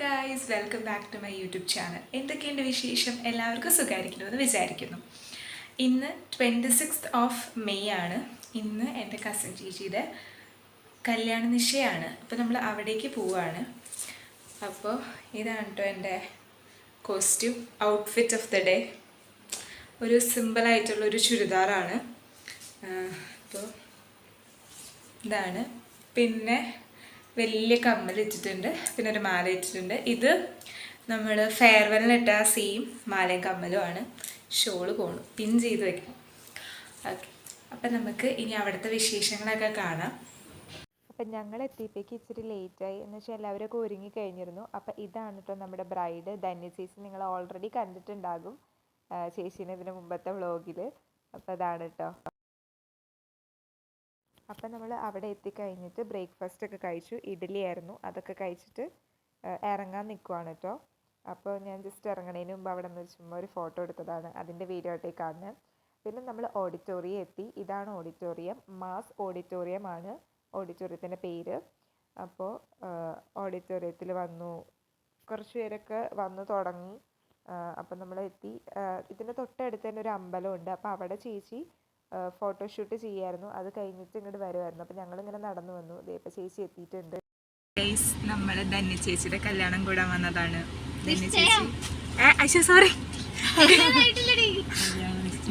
Guys, welcome back to my YouTube channel. എന്തൊക്കെയുണ്ട് വിശേഷം? എല്ലാവർക്കും സുഖമായിരിക്കണമെന്ന് വിചാരിക്കുന്നു. ഇന്ന് 26 ആണ്. ഇന്ന് എൻ്റെ കസിൻ ചേച്ചിയുടെ കല്യാണ നിശ്ചയമാണ്. അപ്പോൾ നമ്മൾ അവിടേക്ക് പോവുകയാണ്. അപ്പോൾ ഇതാണ് കേട്ടോ എൻ്റെ costume outfit of the day. ഒരു സിമ്പിളായിട്ടുള്ളൊരു ചുരിദാറാണ്. അപ്പോൾ ഇതാണ്. പിന്നെ വലിയ കമ്മൽ ഇട്ടിട്ടുണ്ട്, പിന്നെ ഒരു മാല ഇട്ടിട്ടുണ്ട്. ഇത് നമ്മൾ ഫെയർവെല്ലിനിട്ട സെയിം മാലയും കമ്മലുമാണ്. ഷോള് പോകണം, പിൻ ചെയ്ത് വെക്കണം. ഓക്കെ, അപ്പം നമുക്ക് ഇനി അവിടുത്തെ വിശേഷങ്ങളൊക്കെ കാണാം. അപ്പം ഞങ്ങൾ എത്തിയപ്പോഴേക്ക് ഇച്ചിരി ലേറ്റായി എന്ന് വെച്ചാൽ എല്ലാവരൊക്കെ ഒരുങ്ങി കഴിഞ്ഞിരുന്നു. അപ്പം ഇതാണ് കേട്ടോ നമ്മുടെ ബ്രൈഡ് ധന്യ ചേച്ചി. നിങ്ങൾ ഓൾറെഡി കണ്ടിട്ടുണ്ടാകും ചേച്ചീനെ ഇതിന് മുമ്പത്തെ വ്ളോഗിൽ. അപ്പം അതാണ് കേട്ടോ. അപ്പം നമ്മൾ അവിടെ എത്തിക്കഴിഞ്ഞിട്ട് ബ്രേക്ക്ഫാസ്റ്റ് ഒക്കെ കഴിച്ചു. ഇഡ്ഡലി ആയിരുന്നു. അതൊക്കെ കഴിച്ചിട്ട് ഇറങ്ങാൻ നിൽക്കുവാണ് കേട്ടോ. അപ്പോൾ ഞാൻ ജസ്റ്റ് ഇറങ്ങണതിന് മുമ്പ് അവിടെ നിന്ന് ചുമ്മാ ഒരു ഫോട്ടോ എടുത്തതാണ്. അതിൻ്റെ വീഡിയോ ആയിട്ടേക്ക് കാണുന്നത്. പിന്നെ നമ്മൾ ഓഡിറ്റോറിയം എത്തി. ഇതാണ് ഓഡിറ്റോറിയം. മാസ് ഓഡിറ്റോറിയം ആണ് ഓഡിറ്റോറിയത്തിൻ്റെ പേര്. അപ്പോൾ ഓഡിറ്റോറിയത്തിൽ വന്നു, കുറച്ച് പേരൊക്കെ വന്നു തുടങ്ങി. അപ്പം നമ്മൾ എത്തി. ഇതിൻ്റെ തൊട്ടടുത്ത് തന്നെ ഒരു അമ്പലമുണ്ട്. അപ്പോൾ അവിടെ ചേച്ചി ഫോട്ടോഷൂട്ട് ചെയ്യായിരുന്നു. അത് കഴിഞ്ഞിട്ട് ഇങ്ങോട്ട് വരുമായിരുന്നു. അപ്പം ഞങ്ങളിങ്ങനെ നടന്നു വന്നു. ഇപ്പോൾ ചേച്ചി എത്തിയിട്ടുണ്ട്. നമ്മൾ ധന്യ ചേച്ചിയുടെ കല്യാണം കൂടാൻ വന്നതാണ്. സോറി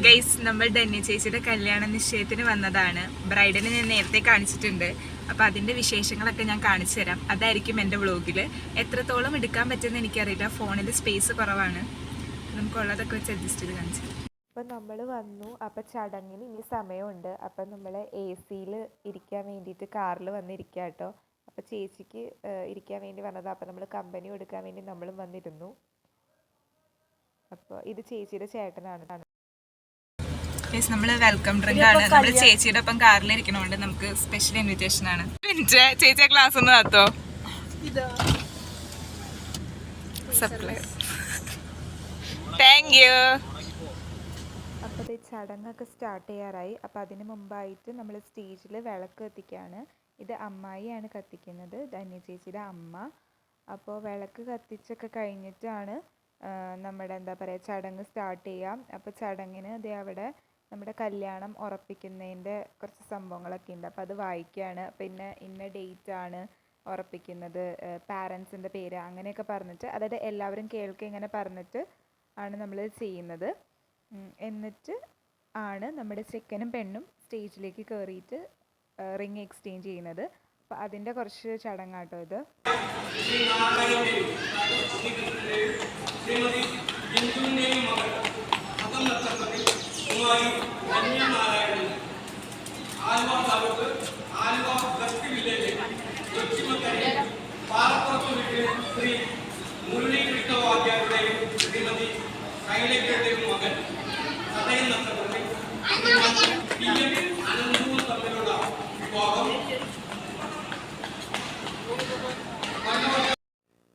ഗൈസ്, നമ്മൾ ധന്യ ചേച്ചിയുടെ കല്യാണ നിശ്ചയത്തിന് വന്നതാണ്. ബ്രൈഡിനെ ഞാൻ നേരത്തെ കാണിച്ചിട്ടുണ്ട്. അപ്പം അതിൻ്റെ വിശേഷങ്ങളൊക്കെ ഞാൻ കാണിച്ചു തരാം. അതായിരിക്കും എൻ്റെ വ്ളോഗിൽ. എത്രത്തോളം എടുക്കാൻ പറ്റുമെന്ന് എനിക്കറിയില്ല, ഫോണിൽ സ്പേസ് കുറവാണ്. നമുക്കുള്ളതൊക്കെ വെച്ച് അഡ്ജസ്റ്റ് ചെയ്ത് കാണിച്ചു തരാം. അപ്പം നമ്മൾ വന്നു. അപ്പം ചടങ്ങിന് ഇനി സമയമുണ്ട്. അപ്പം നമ്മൾ AC-യിൽ ഇരിക്കാൻ വേണ്ടിയിട്ട് കാറിൽ വന്നിരിക്കുക കേട്ടോ. അപ്പം ചേച്ചിക്ക് ഇരിക്കാൻ വേണ്ടി വന്നതാണ്. അപ്പം നമ്മൾ കമ്പനി കൊടുക്കാൻ വേണ്ടി നമ്മളും വന്നിരുന്നു. അപ്പോൾ ഇത് ചേച്ചിയുടെ ചേട്ടനാണ്. നമ്മൾ വെൽക്കം ഡ്രിങ്ക് ആണ്. നമ്മൾ ചേച്ചിയുടെ ഒപ്പം കാറിൽ ഇരിക്കണോണ്ട് നമുക്ക് സ്പെഷ്യൽ ഇൻവിറ്റേഷൻ ആണ്. ചേച്ചിയെ ക്ലാസ് ഒന്ന് താത്തോ. സപ്ലൈ. Thank you. അപ്പോൾ ഈ ചടങ്ങൊക്കെ സ്റ്റാർട്ട് ചെയ്യാറായി. അപ്പോൾ അതിന് മുമ്പായിട്ട് നമ്മൾ സ്റ്റേജിൽ വിളക്ക് കത്തിക്കുകയാണ്. ഇത് അമ്മായിയാണ് കത്തിക്കുന്നത്, ധന്യ ചേച്ചിയുടെ അമ്മ. അപ്പോൾ വിളക്ക് കത്തിച്ചൊക്കെ കഴിഞ്ഞിട്ടാണ് നമ്മുടെ എന്താ പറയുക ചടങ്ങ് സ്റ്റാർട്ട് ചെയ്യാം. അപ്പോൾ ചടങ്ങിന് ദേ അവിടെ നമ്മുടെ കല്യാണം ഉറപ്പിക്കുന്നതിൻ്റെ കുറച്ച് സംഭവങ്ങളൊക്കെ ഉണ്ട്. അപ്പോൾ അത് വായിക്കുകയാണ്. പിന്നെ ഇന്ന ഡേറ്റ് ആണ് ഉറപ്പിക്കുന്നത്, പാരൻസിൻ്റെ പേര് അങ്ങനെയൊക്കെ പറഞ്ഞിട്ട്, അതായത് എല്ലാവരും കേൾക്കുക ഇങ്ങനെ പറഞ്ഞിട്ട് ആണ് നമ്മൾ ചെയ്യുന്നത്. എന്നിട്ട് ആണ് നമ്മുടെ ചെക്കനും പെണ്ണും സ്റ്റേജിലേക്ക് കയറിയിട്ട് റിങ് എക്സ്ചേഞ്ച് ചെയ്യുന്നത്. അപ്പോൾ അതിൻ്റെ കുറച്ച് ചടങ്ങാട്ടോ ഇത്.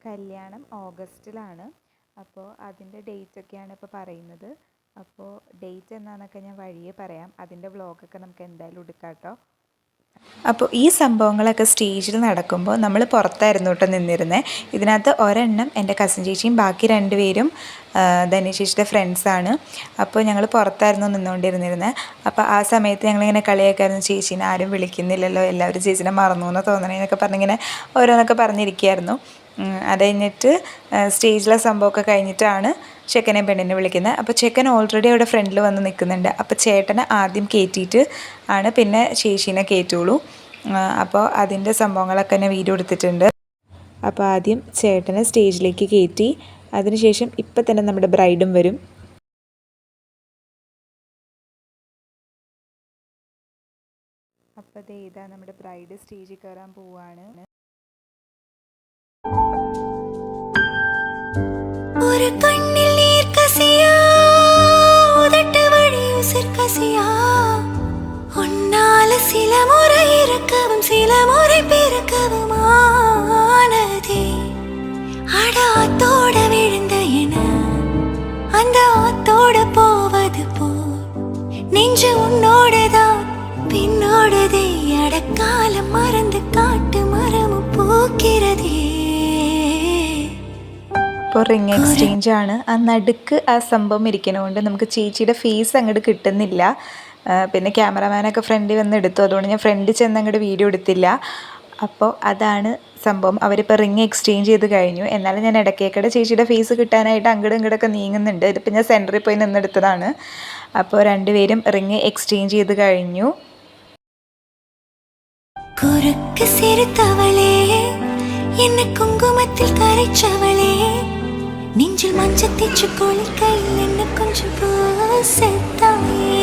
കല്യാണം ഓഗസ്റ്റിലാണ്. അപ്പോൾ അതിൻ്റെ ഡേറ്റൊക്കെയാണ് ഇപ്പോൾ പറയുന്നത്. അപ്പോൾ ഡേറ്റ് എന്നാന്നൊക്കെ ഞാൻ വഴിയേ പറയാം. അതിൻ്റെ വ്ളോഗൊക്കെ നമുക്ക് എന്തായാലും എടുക്കാം കേട്ടോ. അപ്പോൾ ഈ സംഭവങ്ങളൊക്കെ സ്റ്റേജിൽ നടക്കുമ്പോൾ നമ്മൾ പുറത്തായിരുന്നു കേട്ടോ നിന്നിരുന്നത്. ഇതിനകത്ത് ഒരെണ്ണം എൻ്റെ കസിൻ ചേച്ചിയും ബാക്കി 2 പേരും ധന്യ ചേച്ചിയുടെ ഫ്രണ്ട്സാണ്. അപ്പോൾ ഞങ്ങൾ പുറത്തായിരുന്നു നിന്നുകൊണ്ടിരുന്നിരുന്നത്. അപ്പോൾ ആ സമയത്ത് ഞങ്ങളിങ്ങനെ കളിയാക്കായിരുന്നു, ചേച്ചീനെ ആരും വിളിക്കുന്നില്ലല്ലോ, എല്ലാവരും ചേച്ചീനെ മറന്നു എന്ന് തോന്നണേന്നൊക്കെ പറഞ്ഞിങ്ങനെ ഓരോന്നൊക്കെ പറഞ്ഞിരിക്കുകയായിരുന്നു. അത് കഴിഞ്ഞിട്ട് സ്റ്റേജിലെ സംഭവമൊക്കെ കഴിഞ്ഞിട്ടാണ് ചെക്കനെ പെണ്ണിനെ വിളിക്കുന്നത്. അപ്പോൾ ചെക്കൻ ഓൾറെഡി അവിടെ ഫ്രണ്ടിൽ വന്ന് നിൽക്കുന്നുണ്ട്. അപ്പോൾ ചേട്ടനെ ആദ്യം കയറ്റിയിട്ട് ആണ് പിന്നെ ചേച്ചീനെ കയറ്റുള്ളൂ. അപ്പോൾ അതിൻ്റെ സംഭവങ്ങളൊക്കെ തന്നെ വീഡിയോ എടുത്തിട്ടുണ്ട്. അപ്പോൾ ആദ്യം ചേട്ടനെ സ്റ്റേജിലേക്ക് കയറ്റി, അതിനുശേഷം ഇപ്പം തന്നെ നമ്മുടെ ബ്രൈഡും വരും. അപ്പോൾ ഇതാ നമ്മുടെ ബ്രൈഡ് സ്റ്റേജിൽ കയറാൻ പോവുകയാണ്. ஒரு கண்ணில் நீர் கசியா உதட்டு வழி உசிர் கசியா உன்னால சில முறை இறக்கவும் சில முறை பிறக்கவும் ஆனதே. அட ஆத்தோட விழுந்த என அந்த ஆத்தோட போவது போல் நெஞ்சு உன்னோடதான் பின்னோடதே. அடக்காலம் மறந்து காட்டு மரமும் பூக்கிறதே. ഇപ്പോൾ റിങ് എക്സ്ചേഞ്ച് ആണ്. ആ നടുക്ക് ആ സംഭവം ഇരിക്കണതുകൊണ്ട് നമുക്ക് ചേച്ചിയുടെ ഫേസ് അങ്ങോട്ട് കിട്ടുന്നില്ല. പിന്നെ ക്യാമറമാനൊക്കെ ഫ്രണ്ടിൽ വന്ന് എടുത്തു, അതുകൊണ്ട് ഞാൻ ഫ്രണ്ടിൽ ചെന്ന് അങ്ങോട്ട് വീഡിയോ എടുത്തില്ല. അപ്പോൾ അതാണ് സംഭവം. അവരിപ്പോൾ റിങ് എക്സ്ചേഞ്ച് ചെയ്ത് കഴിഞ്ഞു. എന്നാലും ഞാൻ ഇടയ്ക്കേക്കടെ ചേച്ചിയുടെ ഫേസ് കിട്ടാനായിട്ട് അങ്ങോട്ടും ഇങ്ങോട്ടൊക്കെ നീങ്ങുന്നുണ്ട്. ഇതിപ്പോൾ ഞാൻ സെൻറ്ററിൽ പോയി നിന്നെടുത്തതാണ്. അപ്പോൾ രണ്ടുപേരും റിങ് എക്സ്ചേഞ്ച് ചെയ്ത് കഴിഞ്ഞു. കുറുക്ക് സിരിത്തവളേ, എന്നെ കുങ്കുമത്തിൽ കരച്ചവളേ, നെഞ്ചിൽ മഞ്ചത്തിച്ചു കുളിക്കയിൽ എന്നെ കൊഞ്ചം പൂസത്തായേ,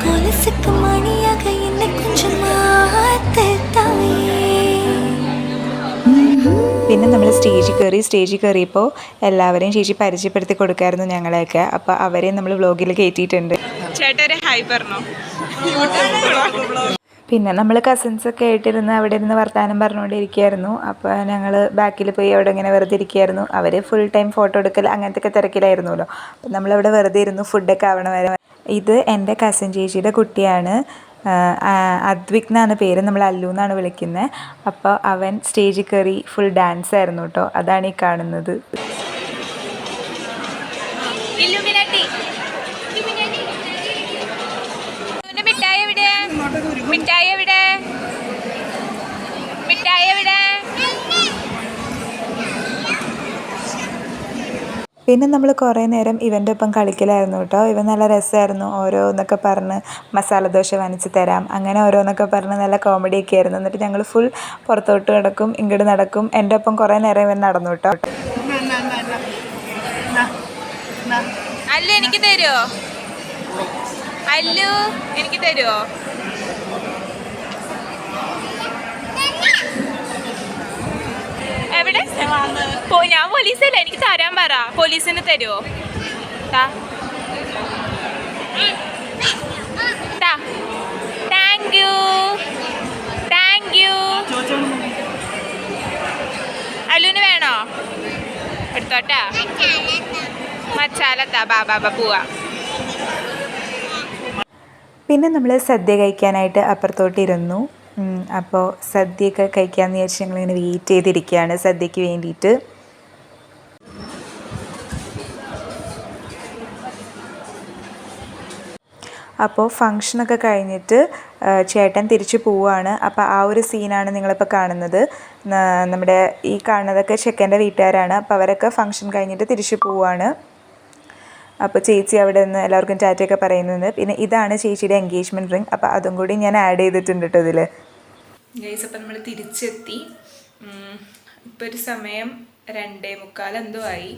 കൊലസുക്ക് മണിയാക എന്നെ കൊഞ്ചം മാത്തത്തായേ. പിന്നെ നമ്മൾ സ്റ്റേജിൽ കയറിയപ്പോൾ എല്ലാവരെയും ചേച്ചി പരിചയപ്പെടുത്തി കൊടുക്കായിരുന്നു ഞങ്ങളെയൊക്കെ. അപ്പോൾ അവരെയും നമ്മൾ വ്ലോഗിൽ കയറ്റിയിട്ടുണ്ട്. ചേട്ടൊരു ഹായ് പറഞ്ഞോ. പിന്നെ നമ്മൾ കസിൻസൊക്കെ ആയിട്ടിരുന്ന് അവിടെ ഇരുന്ന് വർത്തമാനം പറഞ്ഞുകൊണ്ടിരിക്കുകയായിരുന്നു. അപ്പോൾ ഞങ്ങൾ ബാക്കിൽ പോയി അവിടെ ഇങ്ങനെ വെറുതെ ഇരിക്കുകയായിരുന്നു. അവർ ഫുൾ ടൈം ഫോട്ടോ എടുക്കൽ അങ്ങനത്തെ ഒക്കെ തിരക്കിലായിരുന്നല്ലോ. അപ്പോൾ നമ്മളവിടെ വെറുതെ ഇരുന്നു ഫുഡൊക്കെ ആവണ വരെ. ഇത് എൻ്റെ കസിൻ ചേച്ചിയുടെ കുട്ടിയാണ്, അദ്വിക് എന്നാണ് പേര്, നമ്മൾ അല്ലു എന്നാണ് വിളിക്കുന്നത്. അപ്പോൾ അവൻ സ്റ്റേജിൽ കയറി ഫുൾ ഡാൻസ് ആയിരുന്നു കേട്ടോ. അതാണ് ഈ കാണുന്നത്. പിന്നെ നമ്മൾ കുറേ നേരം ഇവൻ്റെ ഒപ്പം കളിക്കലായിരുന്നു കേട്ടോ. ഇവൻ നല്ല രസമായിരുന്നു. ഓരോന്നൊക്കെ പറഞ്ഞ് മസാല ദോശ വാങ്ങിച്ച് തരാം, അങ്ങനെ ഓരോന്നൊക്കെ പറഞ്ഞ് നല്ല കോമഡിയൊക്കെ ആയിരുന്നു. എന്നിട്ട് ഞങ്ങൾ ഫുൾ പുറത്തോട്ട് നടക്കും, ഇങ്ങോട്ട് നടക്കും. എൻ്റെ ഒപ്പം കുറേ നേരം ഇവൻ നടന്നു കേട്ടോ. അല്ലു എനിക്ക് തരുമോ? അല്ലു എനിക്ക് തരുമോ? എവിടെ? ഞാൻ പോലീസല്ല, എനിക്ക് തരാൻ പറ. പോലീസിന് തരുമോ? Thank you, thank you. അല്ലുവിന് വേണോ? എടുത്തോട്ടാ. മച്ചാലത്താ. ബാബാ പോവാ. പിന്നെ നമ്മൾ സദ്യ കഴിക്കാനായിട്ട് അപ്പുറത്തോട്ടിരുന്നു. അപ്പോൾ സദ്യയൊക്കെ കഴിക്കാമെന്ന് വിചാരിച്ച് ഞങ്ങളിങ്ങനെ വെയിറ്റ് ചെയ്തിരിക്കുകയാണ് സദ്യക്ക് വേണ്ടിയിട്ട്. അപ്പോൾ ഫങ്ഷനൊക്കെ കഴിഞ്ഞിട്ട് ചേട്ടൻ തിരിച്ചു പോവുകയാണ്. അപ്പോൾ ആ ഒരു സീനാണ് നിങ്ങളിപ്പോൾ കാണുന്നത്. നമ്മുടെ ഈ കാണുന്നതൊക്കെ ചെക്കൻ്റെ വീട്ടുകാരാണ്. അപ്പോൾ അവരൊക്കെ ഫങ്ഷൻ കഴിഞ്ഞിട്ട് തിരിച്ചു പോവുകയാണ്. അപ്പോൾ ചേച്ചി അവിടെ നിന്ന് എല്ലാവർക്കും ടാറ്റയൊക്കെ പറയുന്നുണ്ട്. പിന്നെ ഇതാണ് ചേച്ചിയുടെ എൻഗേജ്മെൻറ്റ് റിങ്. അപ്പോൾ അതും കൂടി ഞാൻ ആഡ് ചെയ്തിട്ടുണ്ട് കേട്ടോ ഇതിൽ. ഗൈസ്, അപ്പം നമ്മൾ തിരിച്ചെത്തി. ഇപ്പോൾ ഒരു സമയം 2:45 എന്തോ ആയി.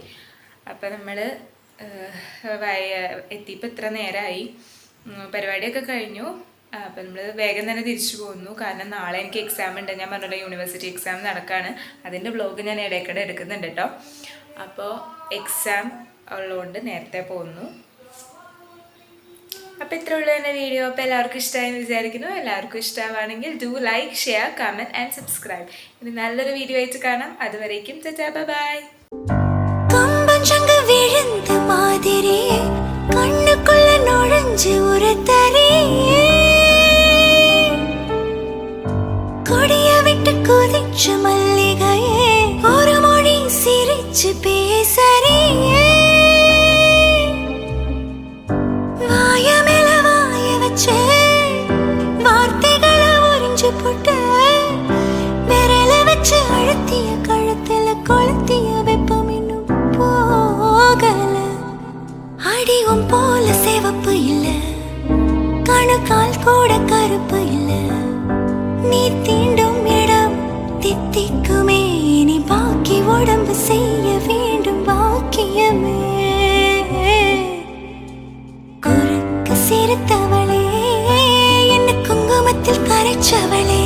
അപ്പം നമ്മൾ എത്തിയപ്പോൾ ഇത്ര നേരമായി. പരിപാടിയൊക്കെ കഴിഞ്ഞു. അപ്പം നമ്മൾ വേഗം തന്നെ തിരിച്ചു പോകുന്നു. കാരണം നാളെ എനിക്ക് എക്സാം ഉണ്ട്. ഞാൻ പറഞ്ഞല്ലോ, യൂണിവേഴ്സിറ്റി എക്സാം നടക്കുകയാണ്. അതിൻ്റെ വ്ലോഗ് ഞാൻ ഇടയ്ക്കിടെ എടുക്കുന്നുണ്ട് കേട്ടോ. അപ്പോൾ എക്സാം ഉള്ളതുകൊണ്ട് നേരത്തെ പോകുന്നു. അപ്പോൾ ഇത്ര ഉള്ളൂ എൻ്റെ വീഡിയോ. അപ്പോൾ എല്ലാവർക്കും ഇഷ്ടമായെന്ന് വിചാരിക്കുന്നു. എല്ലാവർക്കും ഇഷ്ടമാണെങ്കിൽ do like, share, comment and subscribe. ഇനി നല്ലൊരു വീഡിയോ ആയിട്ട് കാണാം. അതുവരേക്കും ടാറ്റാ, ബൈ. കണ്ണുക്കുള്ള നൊഴഞ്ച് ഒരു തരേ കൊടിയ വിട്ട് കൊതിച്ചു മല്ലികയെ ഒരു മൊഴി സിരിച്ച് പേസരേ വായമേല വായ വച്ച് വാർത്തകളെ ഒരിഞ്ചു പൊട്ട് വിരല വെച്ച് അഴുത്തിയ കഴുത്തില കൊളുത്തിയ വെപ്പം இன்னும் പോകല அடியும் போல சிவப்பு இல்ல கணுக்கால் கூட கருப்பு இல்ல நீ தீண்டும் இடம் தித்திக்குமே நீ பாக்கி உடம்பு செய்ய வேண்டும் பாக்கியமே குறுக்கு சிரித்தவளே என்ன குங்குமத்தில் கரைச்சவளே